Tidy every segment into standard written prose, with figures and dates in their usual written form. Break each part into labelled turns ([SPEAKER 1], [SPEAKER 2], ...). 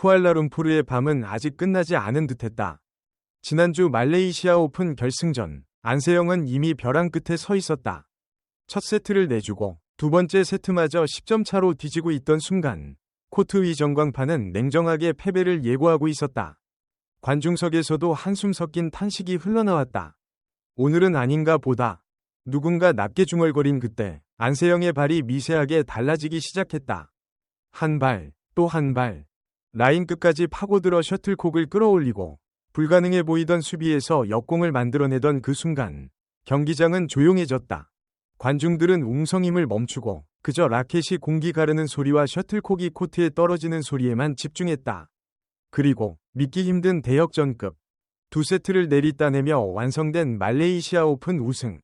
[SPEAKER 1] 쿠알라룸푸르의 밤은 아직 끝나지 않은 듯했다. 지난주 말레이시아 오픈 결승전, 안세영은 이미 벼랑 끝에 서 있었다. 첫 세트를 내주고 두 번째 세트마저 10점 차로 뒤지고 있던 순간 코트 위 전광판은 냉정하게 패배를 예고하고 있었다. 관중석에서도 한숨 섞인 탄식이 흘러나왔다. 오늘은 아닌가 보다. 누군가 낮게 중얼거린 그때 안세영의 발이 미세하게 달라지기 시작했다. 한 발, 또 한 발. 라인 끝까지 파고들어 셔틀콕을 끌어올리고 불가능해 보이던 수비에서 역공을 만들어내던 그 순간 경기장은 조용해졌다. 관중들은 웅성임을 멈추고 그저 라켓이 공기 가르는 소리와 셔틀콕이 코트에 떨어지는 소리에만 집중했다. 그리고 믿기 힘든 대역전급 두 세트를 내리따내며 완성된 말레이시아 오픈 우승.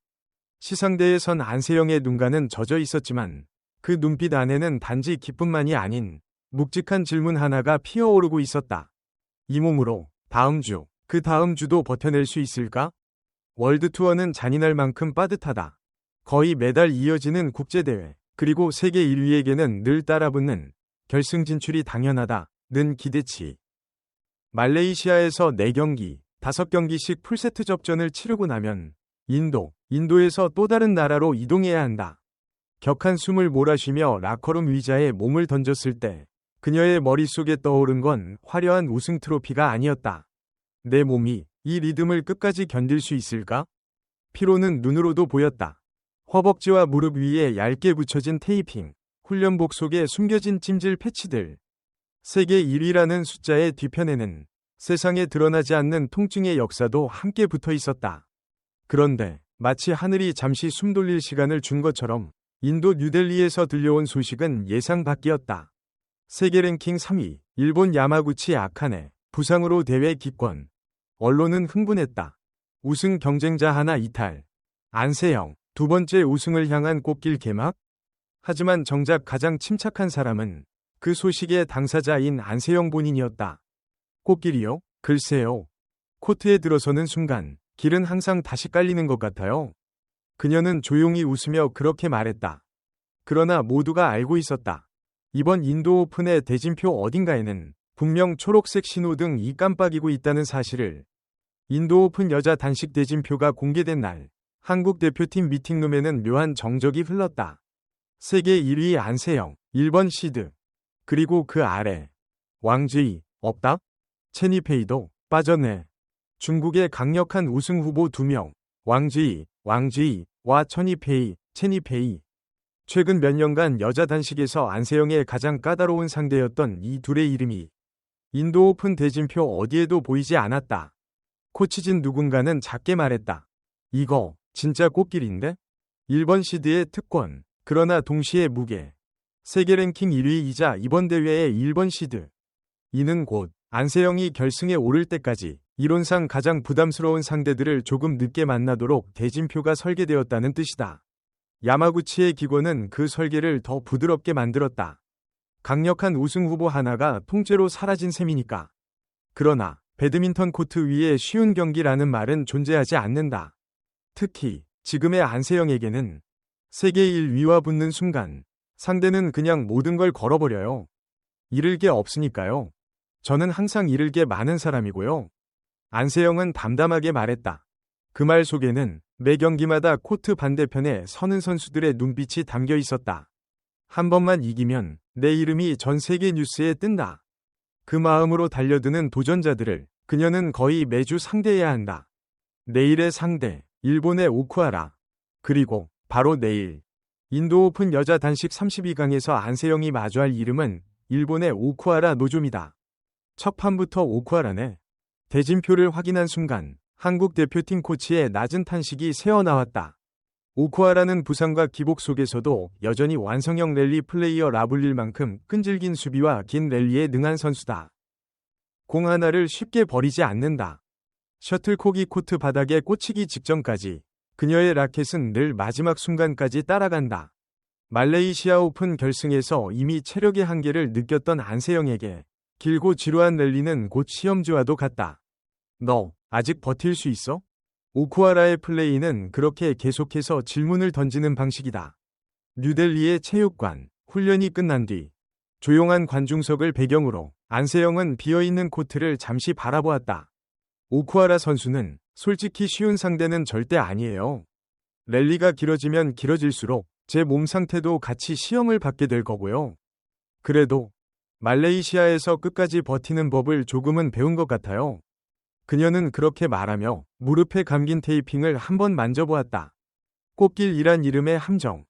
[SPEAKER 1] 시상대에 선 안세영의 눈가는 젖어 있었지만 그 눈빛 안에는 단지 기쁨만이 아닌 묵직한 질문 하나가 피어오르고 있었다. 이 몸으로 다음 주, 그 다음 주도 버텨낼 수 있을까? 월드투어는 잔인할 만큼 빠듯하다. 거의 매달 이어지는 국제대회, 그리고 세계 1위에게는 늘 따라붙는 결승 진출이 당연하다는 기대치. 말레이시아에서 4경기, 5경기씩 풀세트 접전을 치르고 나면 인도에서 또 다른 나라로 이동해야 한다. 격한 숨을 몰아쉬며 라커룸 의자에 몸을 던졌을 때 그녀의 머릿속에 떠오른 건 화려한 우승 트로피가 아니었다. 내 몸이 이 리듬을 끝까지 견딜 수 있을까? 피로는 눈으로도 보였다. 허벅지와 무릎 위에 얇게 붙여진 테이핑, 훈련복 속에 숨겨진 찜질 패치들. 세계 1위라는 숫자의 뒤편에는 세상에 드러나지 않는 통증의 역사도 함께 붙어 있었다. 그런데 마치 하늘이 잠시 숨 돌릴 시간을 준 것처럼 인도 뉴델리에서 들려온 소식은 예상 밖이었다. 세계 랭킹 3위, 일본 야마구치 아카네, 부상으로 대회 기권. 언론은 흥분했다. 우승 경쟁자 하나 이탈. 안세영, 두 번째 우승을 향한 꽃길 개막? 하지만 정작 가장 침착한 사람은 그 소식의 당사자인 안세영 본인이었다. 꽃길이요? 글쎄요. 코트에 들어서는 순간 길은 항상 다시 깔리는 것 같아요. 그녀는 조용히 웃으며 그렇게 말했다. 그러나 모두가 알고 있었다. 이번 인도 오픈의 대진표 어딘가에는 분명 초록색 신호등이 깜빡이고 있다는 사실을. 인도 오픈 여자 단식 대진표가 공개된 날, 한국 대표팀 미팅룸에는 묘한 정적이 흘렀다. 세계 1위 안세영, 1번 시드. 그리고 그 아래. 왕즈이, 없다? 체니페이도 빠졌네. 중국의 강력한 우승 후보 2명, 왕즈이와 체니페이. 최근 몇 년간 여자 단식에서 안세영의 가장 까다로운 상대였던 이 둘의 이름이 인도 오픈 대진표 어디에도 보이지 않았다. 코치진 누군가는 작게 말했다. 이거 진짜 꽃길인데? 1번 시드의 특권, 그러나 동시에 무게. 세계 랭킹 1위이자 이번 대회의 1번 시드. 이는 곧 안세영이 결승에 오를 때까지 이론상 가장 부담스러운 상대들을 조금 늦게 만나도록 대진표가 설계되었다는 뜻이다. 야마구치의 기권은 그 설계를 더 부드럽게 만들었다. 강력한 우승 후보 하나가 통째로 사라진 셈이니까. 그러나 배드민턴 코트 위에 쉬운 경기라는 말은 존재하지 않는다. 특히 지금의 안세영에게는 세계 1위와 붙는 순간 상대는 그냥 모든 걸 걸어버려요. 잃을 게 없으니까요. 저는 항상 잃을 게 많은 사람이고요. 안세영은 담담하게 말했다. 그 말 속에는 매 경기마다 코트 반대편에 서는 선수들의 눈빛이 담겨 있었다. 한 번만 이기면 내 이름이 전 세계 뉴스에 뜬다. 그 마음으로 달려드는 도전자들을 그녀는 거의 매주 상대해야 한다. 내일의 상대, 일본의 오쿠하라. 그리고 바로 내일, 인도 오픈 여자 단식 32강에서 안세영이 마주할 이름은 일본의 오쿠하라 노조미다. 첫 판부터 오쿠하라네. 대진표를 확인한 순간 한국 대표팀 코치의 낮은 탄식이 새어나왔다. 오쿠하라는 부상과 기복 속에서도 여전히 완성형 랠리 플레이어라 불릴 만큼 끈질긴 수비와 긴 랠리에 능한 선수다. 공 하나를 쉽게 버리지 않는다. 셔틀콕이 코트 바닥에 꽂히기 직전까지 그녀의 라켓은 늘 마지막 순간까지 따라간다. 말레이시아 오픈 결승에서 이미 체력의 한계를 느꼈던 안세영에게 길고 지루한 랠리는 곧 시험지와도 같다. 너 아직 버틸 수 있어? 오쿠하라의 플레이는 그렇게 계속해서 질문을 던지는 방식이다. 뉴델리의 체육관, 훈련이 끝난 뒤 조용한 관중석을 배경으로 안세영은 비어있는 코트를 잠시 바라보았다. 오쿠하라 선수는 솔직히 쉬운 상대는 절대 아니에요. 랠리가 길어지면 길어질수록 제 몸 상태도 같이 시험을 받게 될 거고요. 그래도 말레이시아에서 끝까지 버티는 법을 조금은 배운 것 같아요. 그녀는 그렇게 말하며 무릎에 감긴 테이핑을 한번 만져보았다. 꽃길이란 이름의 함정.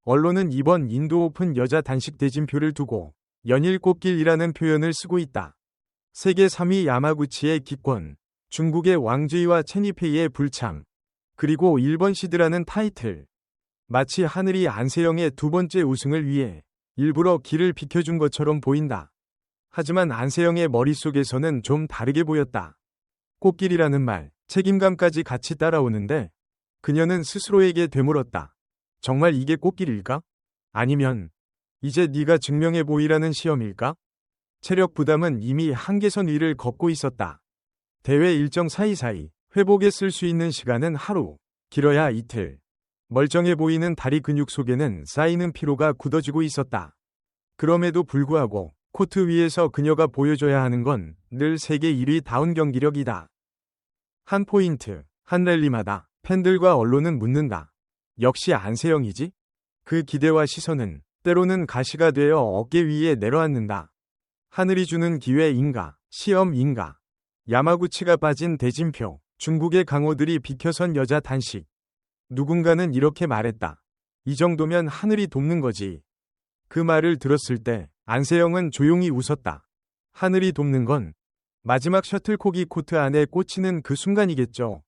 [SPEAKER 1] 언론은 이번 인도 오픈 여자 단식 대진표를 두고 연일 꽃길이라는 표현을 쓰고 있다. 세계 3위 야마구치의 기권, 중국의 왕주이와 체니페이의 불참, 그리고 일본 시드라는 타이틀. 마치 하늘이 안세영의 두 번째 우승을 위해 일부러 길을 비켜준 것처럼 보인다. 하지만 안세영의 머릿속에서는 좀 다르게 보였다. 꽃길이라는 말, 책임감까지 같이 따라오는데 그녀는 스스로에게 되물었다. 정말 이게 꽃길일까? 아니면 이제 네가 증명해 보이라는 시험일까? 체력 부담은 이미 한계선 위를 걷고 있었다. 대회 일정 사이사이 회복에 쓸 수 있는 시간은 하루, 길어야 이틀. 멀쩡해 보이는 다리 근육 속에는 쌓이는 피로가 굳어지고 있었다. 그럼에도 불구하고 코트 위에서 그녀가 보여줘야 하는 건 늘 세계 1위 다운 경기력이다. 한 포인트, 한 랠리마다 팬들과 언론은 묻는다. 역시 안세영이지? 그 기대와 시선은 때로는 가시가 되어 어깨 위에 내려앉는다. 하늘이 주는 기회인가, 시험인가. 야마구치가 빠진 대진표, 중국의 강호들이 비켜선 여자 단식. 누군가는 이렇게 말했다. 이 정도면 하늘이 돕는 거지. 그 말을 들었을 때 안세영은 조용히 웃었다. 하늘이 돕는 건 마지막 셔틀콕이 코트 안에 꽂히는 그 순간이겠죠.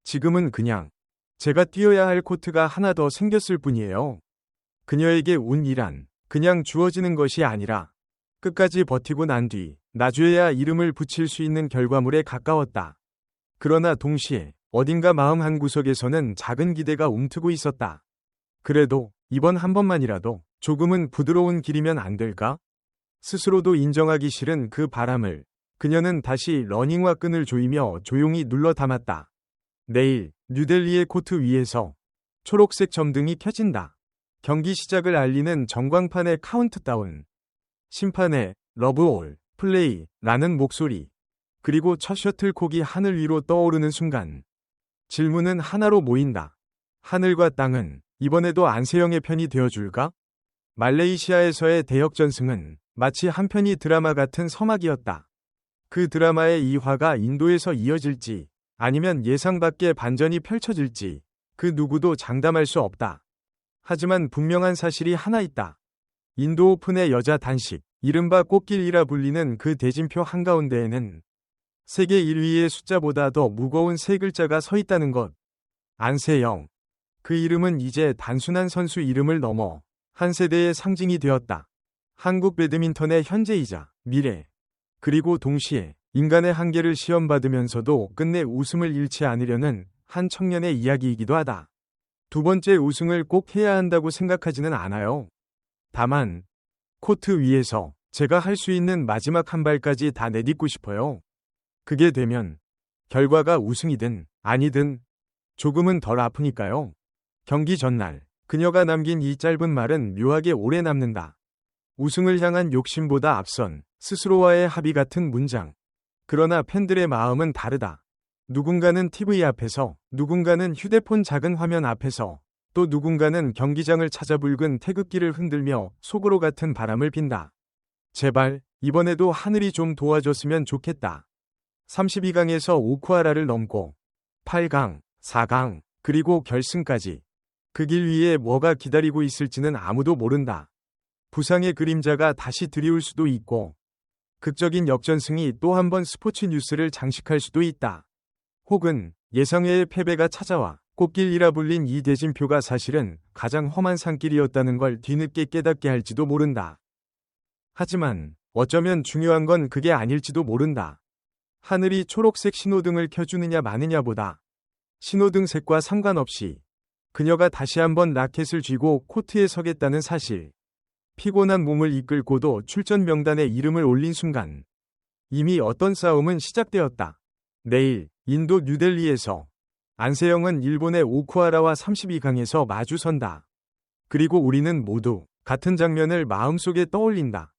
[SPEAKER 1] 지금은 그냥 제가 뛰어야 할 코트가 하나 더 생겼을 뿐이에요. 그녀에게 운이란 그냥 주어지는 것이 아니라 끝까지 버티고 난 뒤 나중에야 이름을 붙일 수 있는 결과물에 가까웠다. 그러나 동시에 어딘가 마음 한구석에서는 작은 기대가 움트고 있었다. 그래도 이번 한 번만이라도 조금은 부드러운 길이면 안 될까? 스스로도 인정하기 싫은 그 바람을 그녀는 다시 러닝화 끈을 조이며 조용히 눌러 담았다. 내일 뉴델리의 코트 위에서 초록색 점등이 켜진다. 경기 시작을 알리는 전광판의 카운트다운. 심판의 러브올, 플레이라는 목소리. 그리고 첫 셔틀콕이 하늘 위로 떠오르는 순간. 질문은 하나로 모인다. 하늘과 땅은 이번에도 안세영의 편이 되어줄까? 말레이시아에서의 대역전승은 마치 한 편의 드라마 같은 서막이었다. 그 드라마의 2화가 인도에서 이어질지 아니면 예상 밖의 반전이 펼쳐질지 그 누구도 장담할 수 없다. 하지만 분명한 사실이 하나 있다. 인도 오픈의 여자 단식, 이른바 꽃길이라 불리는 그 대진표 한가운데에는 세계 1위의 숫자보다 더 무거운 세 글자가 서 있다는 것. 안세영. 그 이름은 이제 단순한 선수 이름을 넘어 한 세대의 상징이 되었다. 한국 배드민턴의 현재이자 미래. 그리고 동시에 인간의 한계를 시험받으면서도 끝내 웃음을 잃지 않으려는 한 청년의 이야기이기도 하다. 두 번째 우승을 꼭 해야 한다고 생각하지는 않아요. 다만 코트 위에서 제가 할 수 있는 마지막 한 발까지 다 내딛고 싶어요. 그게 되면 결과가 우승이든 아니든 조금은 덜 아프니까요. 경기 전날 그녀가 남긴 이 짧은 말은 묘하게 오래 남는다. 우승을 향한 욕심보다 앞선 스스로와의 합의 같은 문장. 그러나 팬들의 마음은 다르다. 누군가는 TV 앞에서, 누군가는 휴대폰 작은 화면 앞에서, 또 누군가는 경기장을 찾아 붉은 태극기를 흔들며 속으로 같은 바람을 빈다. 제발 이번에도 하늘이 좀 도와줬으면 좋겠다. 32강에서 오쿠하라를 넘고 8강, 4강, 그리고 결승까지 그 길 위에 뭐가 기다리고 있을지는 아무도 모른다. 부상의 그림자가 다시 드리울 수도 있고 극적인 역전승이 또 한 번 스포츠 뉴스를 장식할 수도 있다. 혹은 예상외의 패배가 찾아와 꽃길이라 불린 이 대진표가 사실은 가장 험한 산길이었다는 걸 뒤늦게 깨닫게 할지도 모른다. 하지만 어쩌면 중요한 건 그게 아닐지도 모른다. 하늘이 초록색 신호등을 켜주느냐 마느냐보다 신호등 색과 상관없이 그녀가 다시 한번 라켓을 쥐고 코트에 서겠다는 사실. 피곤한 몸을 이끌고도 출전 명단에 이름을 올린 순간 이미 어떤 싸움은 시작되었다. 내일 인도 뉴델리에서 안세영은 일본의 오쿠하라와 32강에서 마주선다. 그리고 우리는 모두 같은 장면을 마음속에 떠올린다.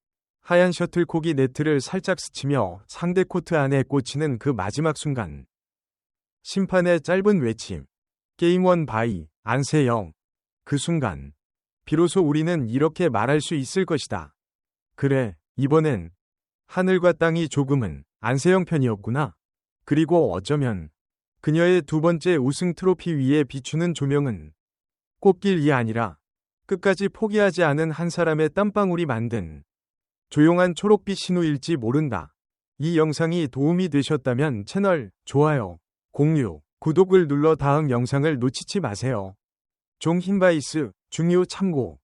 [SPEAKER 1] 하얀 셔틀콕이 네트를 살짝 스치며 상대 코트 안에 꽂히는 그 마지막 순간. 심판의 짧은 외침. 게임 원 바이, 안세영. 그 순간. 비로소 우리는 이렇게 말할 수 있을 것이다. 그래, 이번엔 하늘과 땅이 조금은 안세영 편이었구나. 그리고 어쩌면 그녀의 두 번째 우승 트로피 위에 비추는 조명은 꽃길이 아니라 끝까지 포기하지 않은 한 사람의 땀방울이 만든 조용한 초록빛 신호일지 모른다. 이 영상이 도움이 되셨다면 채널 좋아요, 공유, 구독을 눌러 다음 영상을 놓치지 마세요. 종 힌바이스, 중요 참고.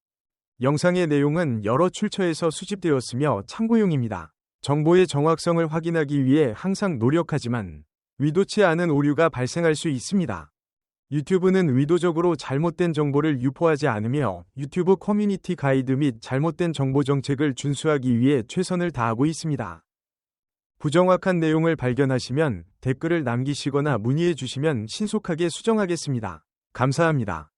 [SPEAKER 1] 영상의 내용은 여러 출처에서 수집되었으며 참고용입니다. 정보의 정확성을 확인하기 위해 항상 노력하지만 의도치 않은 오류가 발생할 수 있습니다. 유튜브는 의도적으로 잘못된 정보를 유포하지 않으며 유튜브 커뮤니티 가이드 및 잘못된 정보 정책을 준수하기 위해 최선을 다하고 있습니다. 부정확한 내용을 발견하시면 댓글을 남기시거나 문의해 주시면 신속하게 수정하겠습니다. 감사합니다.